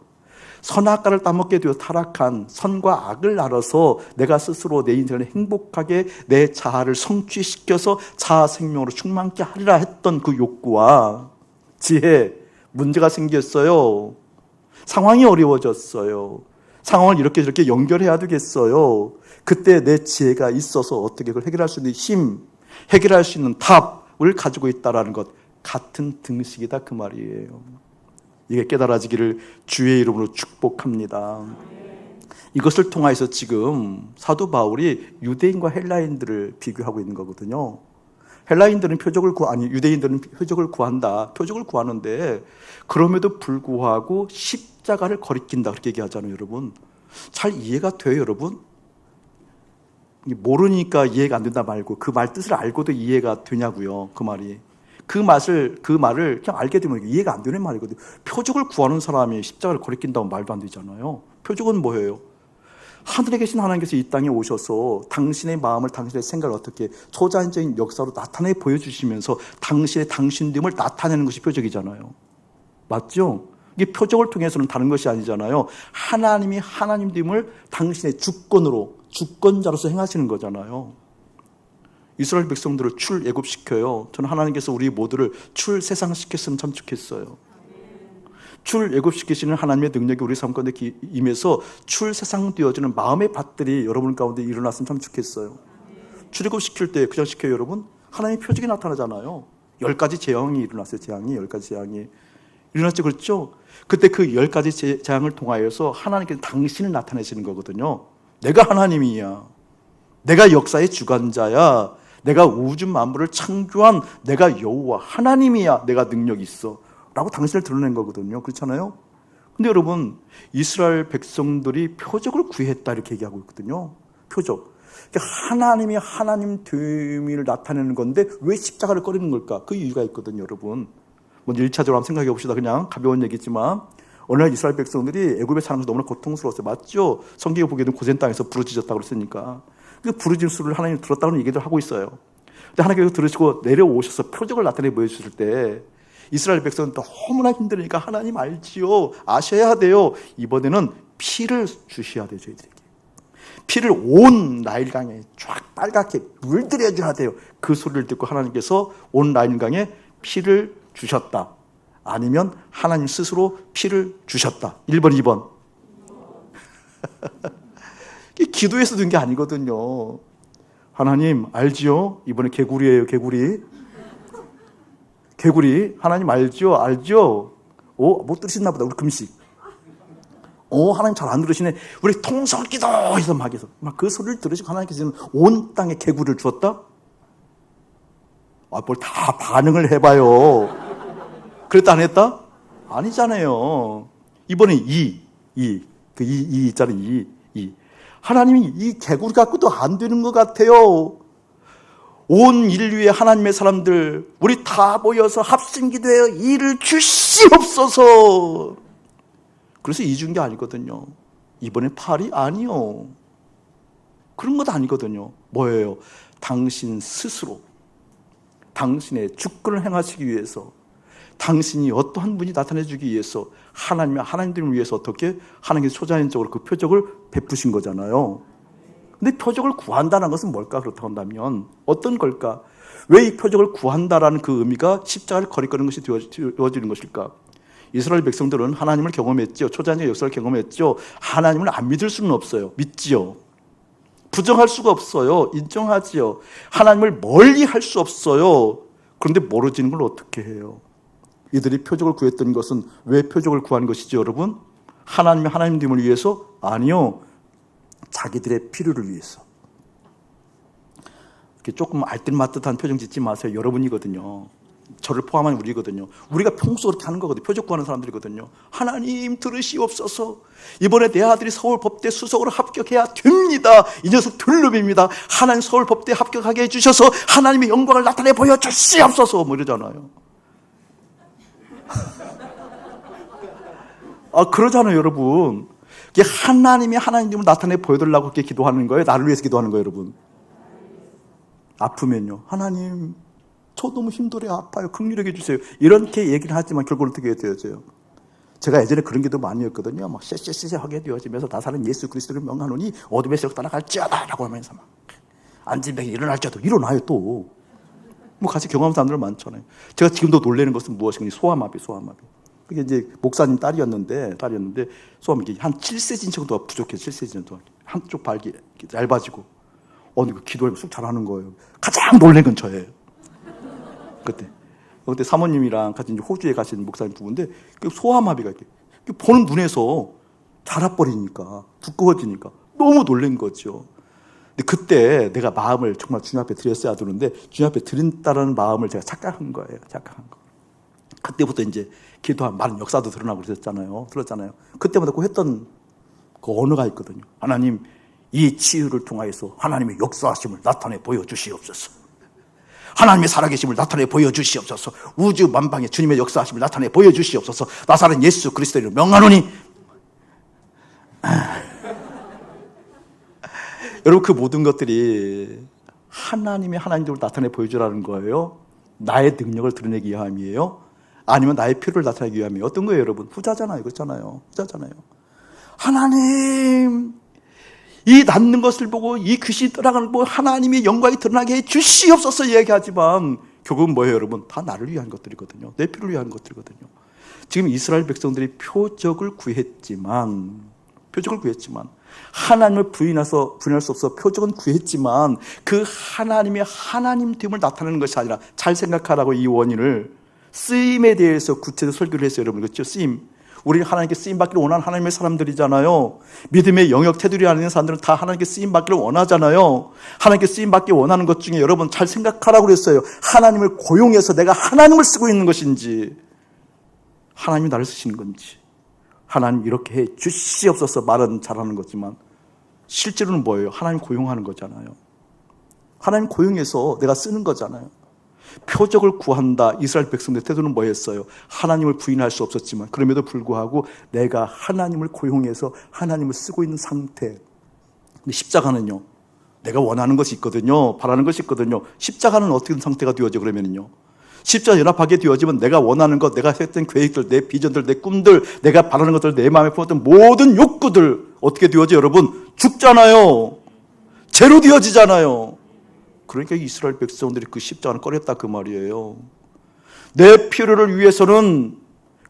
선악과를 따먹게 되어 타락한 선과 악을 알아서 내가 스스로 내 인생을 행복하게 내 자아를 성취시켜서 자아 생명으로 충만케 하리라 했던 그 욕구와 지혜, 문제가 생겼어요. 상황이 어려워졌어요. 상황을 이렇게 저렇게 연결해야 되겠어요. 그때 내 지혜가 있어서 어떻게 그걸 해결할 수 있는 힘, 해결할 수 있는 답을 가지고 있다는 것 같은 등식이다 그 말이에요. 이게 깨달아지기를 주의 이름으로 축복합니다. 이것을 통해서 지금 사도 바울이 유대인과 헬라인들을 비교하고 있는 거거든요. 헬라인들은 유대인들은 표적을 구한다. 표적을 구하는데 그럼에도 불구하고 십자가를 거리낀다 그렇게 얘기하잖아요, 여러분. 잘 이해가 돼요, 여러분? 모르니까 이해가 안 된다 말고 그 말 뜻을 알고도 이해가 되냐고요, 그 말이. 그 말을 그냥 알게 되면 이해가 안 되는 말이거든요. 표적을 구하는 사람이 십자가를 거리낀다고 말도 안 되잖아요. 표적은 뭐예요? 하늘에 계신 하나님께서 이 땅에 오셔서 당신의 마음을, 당신의 생각을 어떻게 초자연적인 역사로 나타내 보여주시면서 당신의 당신됨을 나타내는 것이 표적이잖아요. 맞죠? 이게 표적을 통해서는 다른 것이 아니잖아요. 하나님이 하나님됨을 당신의 주권자로서 행하시는 거잖아요. 이스라엘 백성들을 출애굽시켜요. 저는 하나님께서 우리 모두를 출세상시켰으면 참 좋겠어요. 출애굽시키시는 하나님의 능력이 우리 삶 가운데 임해서 출세상되어지는 마음의 밭들이 여러분 가운데 일어났으면 참 좋겠어요. 출애굽시킬 때 그냥 시켜요, 여러분. 하나님의 표적이 나타나잖아요. 10가지 재앙이 일어났어요. 10가지 재앙이 일어났죠. 그렇죠? 그때 그 10가지 재앙을 통하여서 하나님께서 당신을 나타내시는 거거든요. 내가 하나님이야. 내가 역사의 주관자야. 내가 우주 만물을 창조한 내가 여호와 하나님이야. 내가 능력이 있어 라고 당신을 드러낸 거거든요. 그렇잖아요. 근데 여러분, 이스라엘 백성들이 표적을 구했다 이렇게 얘기하고 있거든요. 표적. 하나님이 하나님 됨을 나타내는 건데 왜 십자가를 꺼리는 걸까? 그 이유가 있거든요, 여러분. 먼저 1차적으로 한번 생각해 봅시다. 그냥 가벼운 얘기지만 어느 날 이스라엘 백성들이 애굽에 사는 것이 너무나 고통스러웠어요. 맞죠? 성경에 보기에는 고센 땅에서 부르짖었다고 그랬으니까. 그 부르짖는 소리를 하나님이 들었다는 얘기를 하고 있어요. 근데 하나님께서 들으시고 내려오셔서 표적을 나타내 보여주실 때 이스라엘 백성은 너무나 힘드니까 하나님 알지요. 아셔야 돼요. 이번에는 피를 주셔야 돼요, 저희들에게. 피를 온 나일강에 쫙 빨갛게 물들여줘야 돼요. 그 소리를 듣고 하나님께서 온 나일강에 피를 주셨다. 아니면 하나님 스스로 피를 주셨다. 1번, 2번. 기도해서 된 게 아니거든요. 하나님 알지요? 이번에 개구리예요, 개구리. 개구리. 하나님 알죠? 알죠? 못 들으셨나 보다. 우리 금식. 하나님 잘 안 들으시네. 우리 통성 기도해서 막 해서 막 그 소리를 들으시고 하나님께서는 온 땅에 개구리를 주었다? 뭘 다 반응을 해봐요. 그랬다 안 했다? 아니잖아요. 이번에 그 있잖아요. 하나님이 이 개구리 갖고도 안 되는 것 같아요. 온 인류의 하나님의 사람들, 우리 다 모여서 합심기도하여 이를 주시옵소서. 그래서 준 게 아니거든요. 이번에 팔이 아니요. 그런 것도 아니거든요. 뭐예요? 당신 스스로 당신의 주권을 행하시기 위해서, 당신이 어떠한 분이 나타내주기 위해서 하나님의 하나님들을 위해서 어떻게 하나님께서 초자연적으로 그 표적을 베푸신 거잖아요. 근데 표적을 구한다는 것은 뭘까? 그렇다고 한다면 어떤 걸까? 왜 이 표적을 구한다라는 그 의미가 십자가를 거리끄는 것이 되어지는 것일까? 이스라엘 백성들은 하나님을 경험했죠. 초자연의 역사를 경험했죠. 하나님을 안 믿을 수는 없어요. 믿지요. 부정할 수가 없어요. 인정하지요. 하나님을 멀리 할 수 없어요. 그런데 멀어지는 걸 어떻게 해요? 이들이 표적을 구했던 것은 왜 표적을 구한 것이죠, 여러분? 하나님의 하나님됨을 위해서? 아니요. 자기들의 필요를 위해서. 이렇게 조금 알뜰맞뜻한 표정 짓지 마세요. 여러분이거든요. 저를 포함한 우리거든요. 우리가 평소 그렇게 하는 거거든요. 표적 구하는 사람들이거든요. 하나님 들으시옵소서. 이번에 내 아들이 서울법대 수석으로 합격해야 됩니다. 이 녀석 둘름입니다. 하나님 서울법대 합격하게 해주셔서 하나님의 영광을 나타내 보여주시옵소서. 뭐 이러잖아요. 그러잖아요, 여러분. 하나님이 하나님을 나타내 보여달라고 그렇게 기도하는 거예요? 나를 위해서 기도하는 거예요, 여러분? 아프면요. 하나님, 저 너무 힘들어요. 아파요. 긍휼하게 해주세요. 이렇게 얘기를 하지만 결국은 어떻게 되어져요? 제가 예전에 그런 기도 많이 했거든요. 막 쎄쎄쎄 하게 되어지면서 나사는 예수 그리스도를 명하노니 어둠의 세력 떠나갈지어다 라고 하면서 막 앉은 병이 일어날지어도 일어나요 또. 뭐 같이 경험한 사람들 많잖아요. 제가 지금도 놀라는 것은 무엇이냐? 소아마비. 그게 이제 목사님 딸이었는데 소아마비 한 7cm 정도가 부족해요. 7cm 정도. 한쪽 발기 얇아지고. 그 기도를 쑥 잘하는 거예요. 가장 놀란 건 저예요. 그때 사모님이랑 같이 이제 호주에 가신 목사님 두 분인데 소아마비가 이렇게 보는 눈에서 자라버리니까 두꺼워지니까 너무 놀란 거죠. 근데 그때 내가 마음을 정말 주님 앞에 드렸어야 되는데 주님 앞에 드린다는 마음을 제가 착각한 거예요. 그때부터 이제 기도한 많은 역사도 드러나고 들었잖아요. 그때마다 꼭 했던 그 언어가 있거든요. 하나님, 이 치유를 통하여서 하나님의 역사하심을 나타내 보여주시옵소서. 하나님의 살아계심을 나타내 보여주시옵소서. 우주 만방에 주님의 역사하심을 나타내 보여주시옵소서. 나사는 예수 그리스도를 명하노니. 여러분, 그 모든 것들이 하나님의 하나님됨을 나타내 보여주라는 거예요? 나의 능력을 드러내기 위함이에요? 아니면 나의 필요를 나타내기 위함이에요? 어떤 거예요, 여러분? 후자잖아요. 후자잖아요. 하나님, 이 낫는 것을 보고 이 귀신이 떠나가는 걸 보고 하나님의 영광이 드러나게 해 주시옵소서 얘기하지만 결국은 뭐예요, 여러분? 다 나를 위한 것들이거든요. 내 필요를 위한 것들이거든요. 지금 이스라엘 백성들이 표적을 구했지만 하나님을 부인할 수 없어 표적은 구했지만 그 하나님의 하나님됨을 나타내는 것이 아니라, 잘 생각하라고 이 원인을, 쓰임에 대해서 구체적으로 설교를 했어요, 여러분. 그렇죠? 쓰임. 우리는 하나님께 쓰임받기를 원하는 하나님의 사람들이잖아요. 믿음의 영역 테두리 안에 있는 사람들은 다 하나님께 쓰임받기를 원하잖아요. 하나님께 쓰임받기 원하는 것 중에 여러분 잘 생각하라고 그랬어요. 하나님을 고용해서 내가 하나님을 쓰고 있는 것인지, 하나님이 나를 쓰시는 건지, 하나님 이렇게 해 주시옵소서 말은 잘하는 거지만 실제로는 뭐예요? 하나님 고용하는 거잖아요. 하나님 고용해서 내가 쓰는 거잖아요. 표적을 구한다. 이스라엘 백성들의 태도는 뭐였어요? 하나님을 부인할 수 없었지만 그럼에도 불구하고 내가 하나님을 고용해서 하나님을 쓰고 있는 상태. 근데 십자가는요, 내가 원하는 것이 있거든요. 바라는 것이 있거든요. 십자가는 어떻게 상태가 되어져 그러면요, 십자가 연합하게 되어지면 내가 원하는 것, 내가 했던 계획들, 내 비전들, 내 꿈들, 내가 바라는 것들, 내 마음에 품었던 모든 욕구들 어떻게 되어져 여러분? 죽잖아요. 죄로 되어지잖아요. 그러니까 이스라엘 백성들이 그 십자가를 꺼렸다 그 말이에요. 내 필요를 위해서는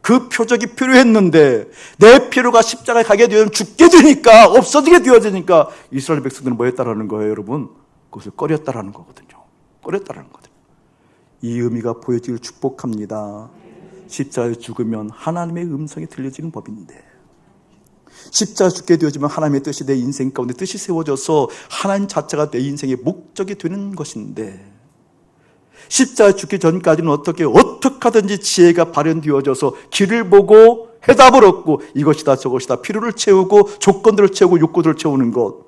그 표적이 필요했는데 내 필요가 십자가에 가게 되면 죽게 되니까, 없어지게 되어지니까 이스라엘 백성들은 뭐 했다라는 거예요 여러분? 그것을 꺼렸다라는 거거든요. 꺼렸다라는 거거든요. 이 의미가 보여지길 축복합니다. 십자가에 죽으면 하나님의 음성이 들려지는 법인데, 십자가 죽게 되어지면 하나님의 뜻이 내 인생 가운데 뜻이 세워져서 하나님 자체가 내 인생의 목적이 되는 것인데, 십자가 죽기 전까지는 어떻게 하든지 지혜가 발현되어져서 길을 보고 해답을 얻고 이것이다 저것이다 필요를 채우고 조건들을 채우고 욕구들을 채우는 것,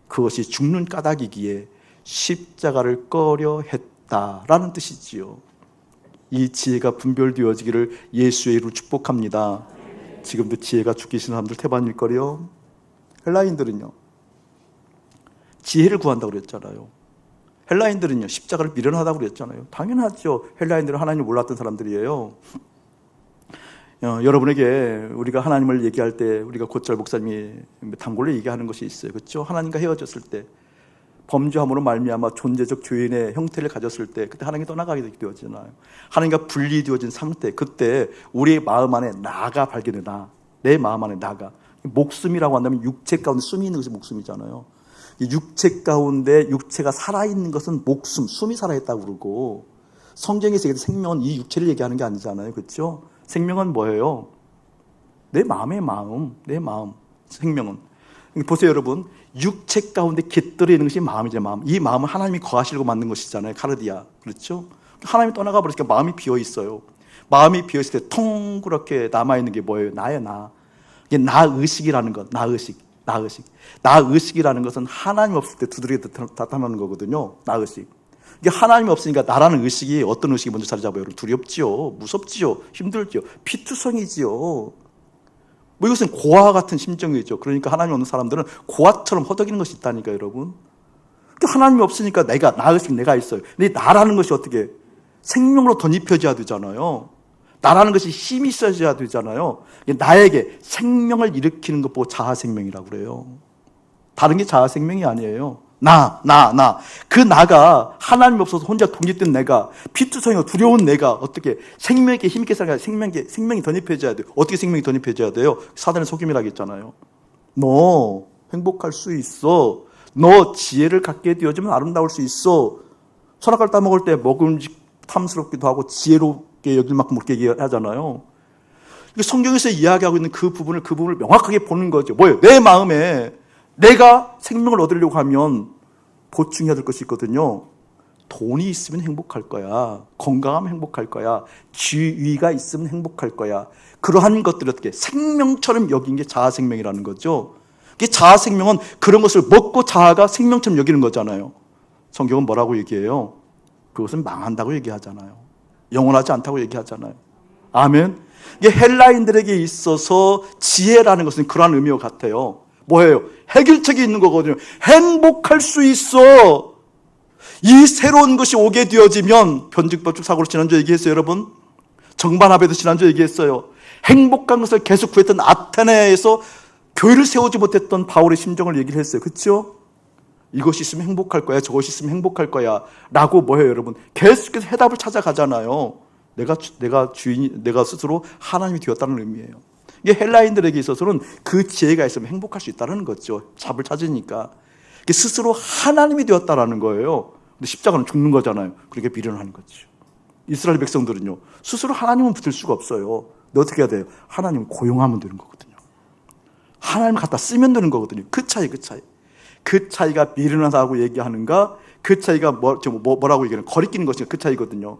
그것이 죽는 까닭이기에 십자가를 꺼려 했다라는 뜻이지요. 이 지혜가 분별되어지기를 예수의 이름으로 축복합니다. 지금도 지혜가 죽기신 사람들 태반일 거요. 헬라인들은요, 지혜를 구한다고 그랬잖아요. 헬라인들은요, 십자가를 미련하다고 그랬잖아요. 당연하죠. 헬라인들은 하나님을 몰랐던 사람들이에요. 여러분에게 우리가 하나님을 얘기할 때 우리가 곧잘 목사님이 단골로 얘기하는 것이 있어요. 그렇죠? 하나님과 헤어졌을 때, 범죄함으로 말미암아 존재적 죄인의 형태를 가졌을 때, 그때 하나님이 떠나가게 되어지잖아요. 하나님과 분리되어진 상태, 그때 우리의 마음 안에 나가 발견해. 내 마음 안에 나가. 목숨이라고 한다면 육체 가운데 숨이 있는 것이 목숨이잖아요. 육체 가운데 육체가 살아있는 것은 목숨, 숨이 살아있다고 그러고, 성경에서 생명은 이 육체를 얘기하는 게 아니잖아요. 그렇죠? 생명은 뭐예요? 내 마음의 마음, 내 마음. 생명은 보세요 여러분, 육체 가운데 깃들어 있는 것이 마음이죠. 마음. 이 마음은 하나님이 거하시려고 만든 것이잖아요. 카르디아. 그렇죠? 하나님이 떠나가 버리니까 마음이 비어 있어요. 마음이 비어 있을 때 통그렇게 남아있는 게 뭐예요? 나예요. 나. 이게 나의식이라는 것. 나의식. 나의식이라는 것은 하나님 없을 때 두드리게 나타나는 거거든요. 나의식. 이게 하나님이 없으니까 나라는 의식이, 어떤 의식이 먼저 자리 잡아요? 두렵지요. 무섭지요. 힘들지요. 피투성이지요. 뭐 이것은 고아 같은 심정이죠. 그러니까 하나님 없는 사람들은 고아처럼 허덕이는 것이 있다니까요, 여러분. 하나님이 없으니까 나의식 내가 있어요. 근데 나라는 것이 어떻게 생명으로 덧입혀져야 되잖아요. 나라는 것이 힘이 있어야 되잖아요. 나에게 생명을 일으키는 것 보고 자아생명이라고 그래요. 다른 게 자아생명이 아니에요. 나. 그 나가 하나님이 없어서 혼자 독립된 내가, 피투성이고 두려운 내가 어떻게 생명에게 힘있게 살아야, 생명이 덧입혀져야 돼요. 어떻게 생명이 덧입혀져야 돼요? 사단의 속임이라고 했잖아요. 너 행복할 수 있어. 너 지혜를 갖게 되어지면 아름다울 수 있어. 선악과를 따먹을 때 먹음직 탐스럽기도 하고 지혜롭게 여길 만큼 그렇게 얘기하잖아요. 성경에서 이야기하고 있는 그 부분을 명확하게 보는 거죠. 뭐예요? 내 마음에 내가 생명을 얻으려고 하면 보충해야 될 것이 있거든요. 돈이 있으면 행복할 거야. 건강하면 행복할 거야. 지위가 있으면 행복할 거야. 그러한 것들을 어떻게 생명처럼 여긴 게 자아생명이라는 거죠. 자아생명은 그런 것을 먹고 자아가 생명처럼 여기는 거잖아요. 성경은 뭐라고 얘기해요? 그것은 망한다고 얘기하잖아요. 영원하지 않다고 얘기하잖아요. 아멘. 이게 헬라인들에게 있어서 지혜라는 것은 그러한 의미와 같아요. 뭐예요? 해결책이 있는 거거든요. 행복할 수 있어. 이 새로운 것이 오게 되어지면, 변증법적 사고로 지난주 얘기했어요, 여러분. 정반합에도 지난주 얘기했어요. 행복한 것을 계속 구했던 아테네에서 교회를 세우지 못했던 바울의 심정을 얘기를 했어요. 그렇죠? 이것이 있으면 행복할 거야, 저것이 있으면 행복할 거야 라고 뭐예요, 여러분? 계속해서 해답을 찾아가잖아요. 내가 스스로 하나님이 되었다는 의미예요. 이게 헬라인들에게 있어서는 그 지혜가 있으면 행복할 수 있다는 거죠. 답을 찾으니까. 스스로 하나님이 되었다는 거예요. 근데 십자가는 죽는 거잖아요. 그러니까 미련한 거죠. 이스라엘 백성들은요, 스스로 하나님은 붙을 수가 없어요. 근데 어떻게 해야 돼요? 하나님 고용하면 되는 거거든요. 하나님을 갖다 쓰면 되는 거거든요. 그 차이가 미련하다고 얘기하는가, 그 차이가 뭐라고 얘기하는, 거리끼는 것인가, 그 차이거든요.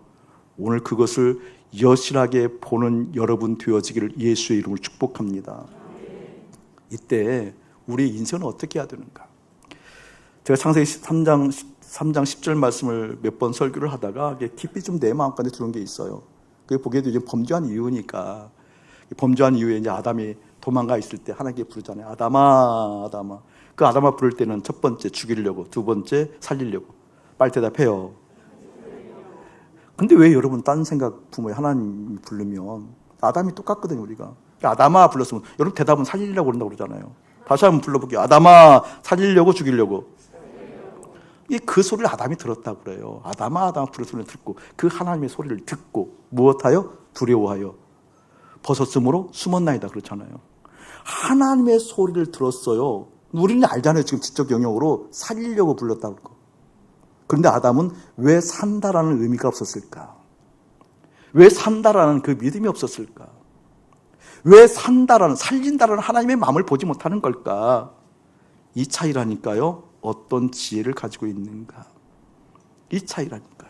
오늘 그것을 여실하게 보는 여러분 되어지기를 예수의 이름으로 축복합니다. 이때 우리 인생은 어떻게 해야 되는가? 제가 창세기 3장 10절 말씀을 몇 번 설교를 하다가 깊이 좀 내 마음 가운데 들어온 게 있어요. 그게 보기에도 이제 범죄한 이유니까. 범죄한 이후에 이제 아담이 도망가 있을 때 하나님께 부르잖아요. 아담아, 아담아. 그 아담아 부를 때는 첫 번째 죽이려고, 두 번째 살리려고. 빨리 대답해요. 근데 왜 여러분 딴 생각 부모에 하나님 부르면 아담이 똑같거든요, 우리가. 아담아 불렀으면 여러분 대답은 살리려고 그런다고 그러잖아요. 다시 한번 불러볼게요. 아담아, 살리려고 죽이려고. 그 소리를 아담이 들었다고 그래요. 아담아, 아담아 부르는 소리를 듣고 그 하나님의 소리를 듣고 무엇하여? 두려워하여 벗었으므로 숨었나이다 그렇잖아요. 하나님의 소리를 들었어요. 우리는 알잖아요. 지금 지적 영역으로 살리려고 불렀다고. 그런데 아담은 왜 산다라는 의미가 없었을까? 왜 산다라는 그 믿음이 없었을까? 왜 산다라는, 살린다라는 하나님의 마음을 보지 못하는 걸까? 이 차이라니까요. 어떤 지혜를 가지고 있는가? 이 차이라니까요.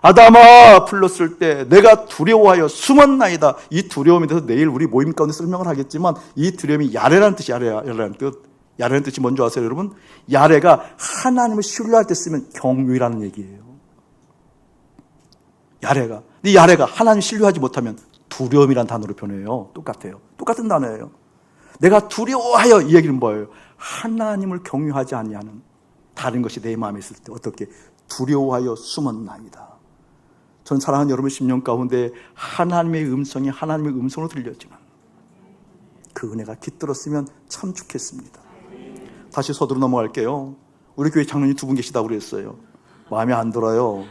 아담아 불렀을 때 내가 두려워하여 숨었나이다. 이 두려움에 대해서 내일 우리 모임 가운데 설명을 하겠지만 이 두려움이 야레라는 뜻이 야레라는 뜻. 야레라는 뜻이 뭔지 아세요, 여러분? 야레가 하나님을 신뢰할 때 쓰면 경외라는 얘기예요. 야레가. 이 야레가 하나님 신뢰하지 못하면 두려움이라는 단어로 변해요. 똑같아요. 똑같은 단어예요. 내가 두려워하여 이 얘기는 뭐예요? 하나님을 경외하지 아니하는 다른 것이 내 마음에 있을 때 어떻게 두려워하여 숨었나이다. 전 사랑하는 여러분 10년 가운데 하나님의 음성이 하나님의 음성으로 들렸지만 그 은혜가 깃들었으면 참 좋겠습니다. 다시 서두로 넘어갈게요. 우리 교회 장로님 두 분 계시다고 그랬어요. 마음에 안 들어요.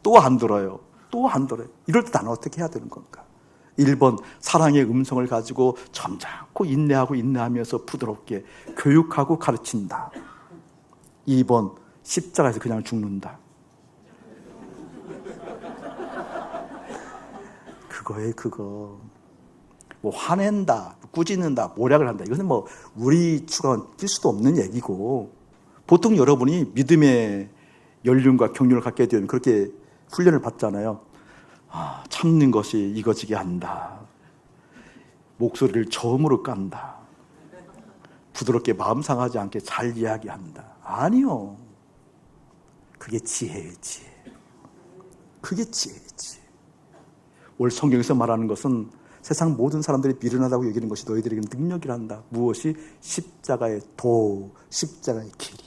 또 안 들어요. 또 안 들어요. 이럴 때 나는 어떻게 해야 되는 건가? 1번 사랑의 음성을 가지고 점잖고 인내하면서 부드럽게 교육하고 가르친다. 2번 십자가에서 그냥 죽는다. 그거예요. 그거. 뭐 화낸다, 꾸짖는다, 모략을 한다. 이것은 뭐 우리 추가는 뛸 수도 없는 얘기고 보통 여러분이 믿음의 연륜과 경륜을 갖게 되면 그렇게 훈련을 받잖아요. 참는 것이 이거지게 한다. 목소리를 저음으로 깐다. 부드럽게 마음 상하지 않게 잘 이야기한다. 아니요. 그게 지혜예요, 지혜. 그게 지혜예요, 지혜. 오늘 성경에서 말하는 것은 세상 모든 사람들이 미련하다고 여기는 것이 너희들에게 능력이란다. 무엇이? 십자가의 도, 십자가의 길이.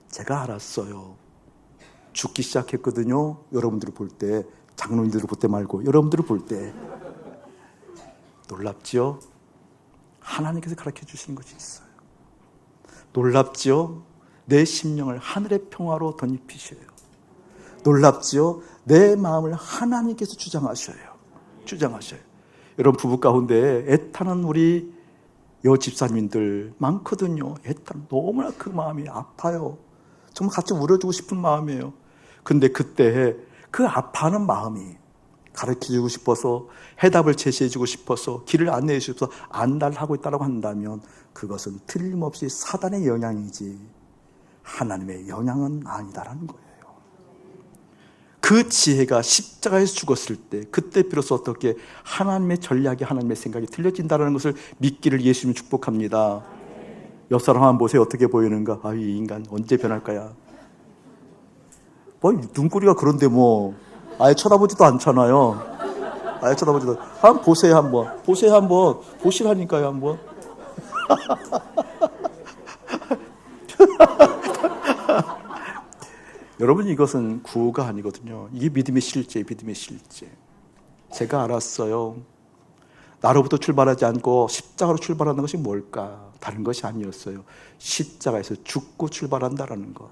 제가 알았어요. 죽기 시작했거든요. 여러분들을 볼 때, 장로님들을 볼 때 말고 여러분들을 볼 때. 놀랍죠? 하나님께서 가르쳐 주시는 것이 있어요. 놀랍죠? 내 심령을 하늘의 평화로 덧입히셔요. 놀랍죠? 내 마음을 하나님께서 주장하셔요. 여러분 부부 가운데 애타는 우리 여집사님들 많거든요. 애타는 너무나 그 마음이 아파요. 정말 같이 울어주고 싶은 마음이에요. 근데 그때 그 아파하는 마음이 가르쳐주고 싶어서 해답을 제시해주고 싶어서 길을 안내해 주셔서 안달하고 있다고 한다면 그것은 틀림없이 사단의 영향이지 하나님의 영향은 아니다라는 거예요. 그 지혜가 십자가에서 죽었을 때 그때 비로소 어떻게 하나님의 전략이 하나님의 생각이 틀려진다는 것을 믿기를 예수님 축복합니다. 옆 사람 한번 보세요. 어떻게 보이는가? 이 인간 언제 변할까야? 뭐 눈꼬리가 그런데 뭐 아예 쳐다보지도 않잖아요. 아예 쳐다보지도. 한번 보세요. 한번 보시라니까요. 한번. 여러분 이것은 구호가 아니거든요. 이게 믿음의 실제. 제가 알았어요. 나로부터 출발하지 않고 십자가로 출발하는 것이 뭘까? 다른 것이 아니었어요. 십자가에서 죽고 출발한다라는 거.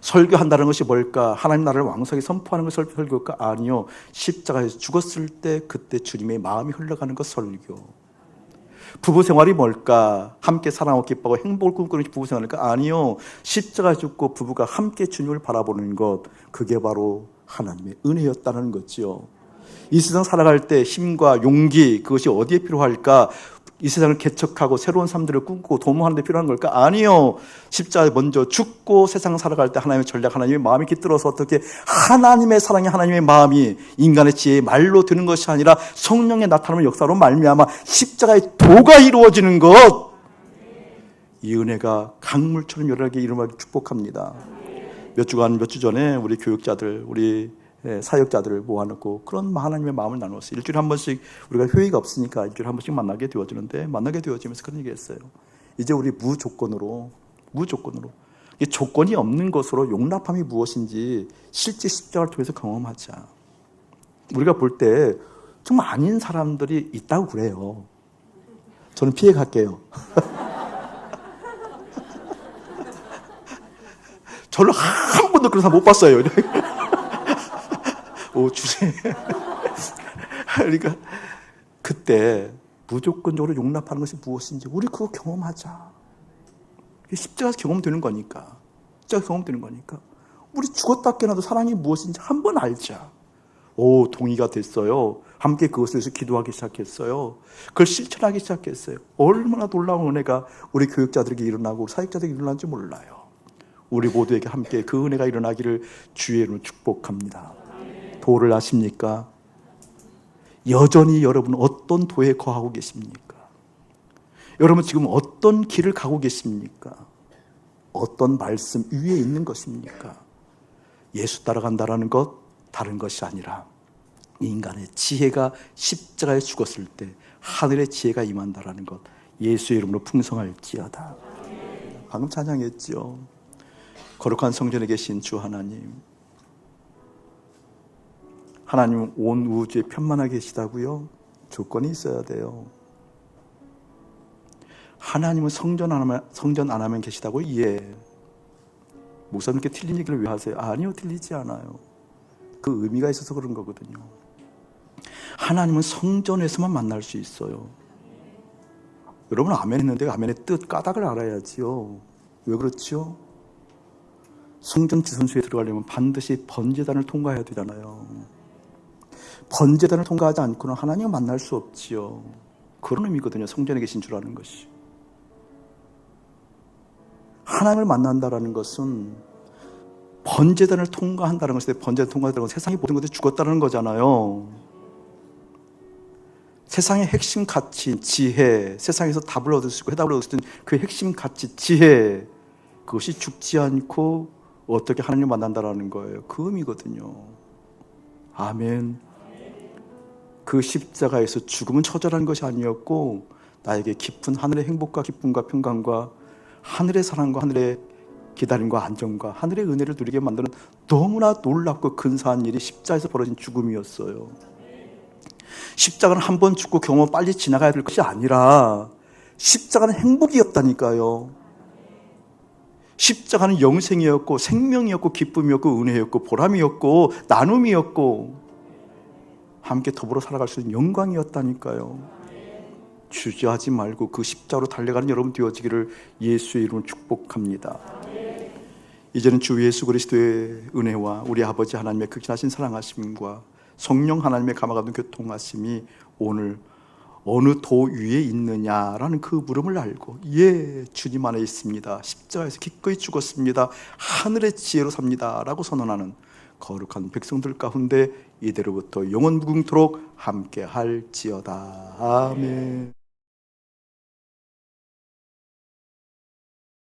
설교한다는 것이 뭘까? 하나님 나라를 왕성히 선포하는 것이 설교일까? 아니요. 십자가에서 죽었을 때 그때 주님의 마음이 흘러가는 것 설교. 부부 생활이 뭘까? 함께 사랑하고 기뻐하고 행복을 꿈꾸는 부부 생활일까? 아니요. 십자가에 죽고 부부가 함께 주님을 바라보는 것, 그게 바로 하나님의 은혜였다는 거지요. 이 세상 살아갈 때 힘과 용기, 그것이 어디에 필요할까? 이 세상을 개척하고 새로운 삶들을 꿈꾸고 도모하는 데 필요한 걸까? 아니요. 십자가에 먼저 죽고 세상 살아갈 때 하나님의 전략, 하나님의 마음이 깃들어서 어떻게 하나님의 사랑이, 하나님의 마음이 인간의 지혜의 말로 드는 것이 아니라 성령의 나타나는 역사로 말미암아 십자가의 도가 이루어지는 것, 이 은혜가 강물처럼 여러에게 이름하기 축복합니다. 몇 주 전에 우리 교육자들, 우리 사역자들을 모아놓고 그런 하나님의 마음을 나누었어요. 일주일에 한 번씩, 우리가 회의가 없으니까 일주일에 한 번씩 만나게 되어지는데, 만나게 되어지면서 그런 얘기 했어요. 이제 우리 무조건으로 이 조건이 없는 것으로 용납함이 무엇인지 실제 십자가를 통해서 경험하자. 우리가 볼 때 정말 아닌 사람들이 있다고 그래요. 저는 피해 갈게요. 저는 한 번도 그런 사람 못 봤어요. 오, 주제. 그러니까 그때 무조건적으로 용납하는 것이 무엇인지 우리 그거 경험하자. 십자가에서 경험되는 거니까. 십자가에서 경험되는 거니까. 우리 죽었다 깨어나도 사랑이 무엇인지 한번 알자. 오, 동의가 됐어요. 함께 그것을 위해서 기도하기 시작했어요. 그걸 실천하기 시작했어요. 얼마나 놀라운 은혜가 우리 교육자들에게 일어나고 사역자들에게 일어난지 몰라요. 우리 모두에게 함께 그 은혜가 일어나기를 주의 이름으로 축복합니다. 도를 아십니까? 여전히 여러분 어떤 도에 거하고 계십니까? 여러분 지금 어떤 길을 가고 계십니까? 어떤 말씀 위에 있는 것입니까? 예수 따라간다라는 것 다른 것이 아니라 인간의 지혜가 십자가에 죽었을 때 하늘의 지혜가 임한다라는 것, 예수의 이름으로 풍성할지어다. 방금 찬양했죠. 거룩한 성전에 계신 주 하나님, 하나님은 온 우주에 편만하게 계시다고요? 조건이 있어야 돼요. 하나님은 성전 안 하면 계시다고? 예. 목사님께 틀린 얘기를 왜 하세요? 아니요, 틀리지 않아요. 그 의미가 있어서 그런 거거든요. 하나님은 성전에서만 만날 수 있어요. 여러분 아멘 했는데 아멘의 뜻, 까닭을 알아야지요. 왜 그렇죠? 성전 지성소에 들어가려면 반드시 번제단을 통과해야 되잖아요. 번제단을 통과하지 않고는 하나님을 만날 수 없지요. 그런 의미거든요. 성전에 계신 주라는 것이. 하나님을 만난다라는 것은 번제단을 통과한다는 것인데, 번제단을 통과한다는 것은 세상의 모든 것들이 죽었다는 거잖아요. 세상의 핵심 가치, 지혜, 세상에서 답을 얻을 수 있고 해답을 얻을 수 있는 그 핵심 가치, 지혜, 그것이 죽지 않고 어떻게 하나님을 만난다라는 거예요. 그 의미거든요. 아멘. 그 십자가에서 죽음은 처절한 것이 아니었고 나에게 깊은 하늘의 행복과 기쁨과 평강과 하늘의 사랑과 하늘의 기다림과 안정과 하늘의 은혜를 누리게 만드는 너무나 놀랍고 근사한 일이 십자가에서 벌어진 죽음이었어요. 십자가는 한 번 죽고 경험 빨리 지나가야 될 것이 아니라 십자가는 행복이었다니까요. 십자가는 영생이었고 생명이었고 기쁨이었고 은혜였고 보람이었고 나눔이었고 함께 더불어 살아갈 수 있는 영광이었다니까요. 주저하지 말고 그 십자가로 달려가는 여러분 되어지기를 예수의 이름으로 축복합니다. 이제는 주 예수 그리스도의 은혜와 우리 아버지 하나님의 극진하신 사랑하심과 성령 하나님의 감화같은 교통하심이 오늘 어느 도 위에 있느냐라는 그 물음을 알고, 예, 주님 안에 있습니다, 십자가에서 기꺼이 죽었습니다, 하늘의 지혜로 삽니다 라고 선언하는 거룩한 백성들 가운데 이대로부터 영원 무궁토록 함께 할지어다. 아멘.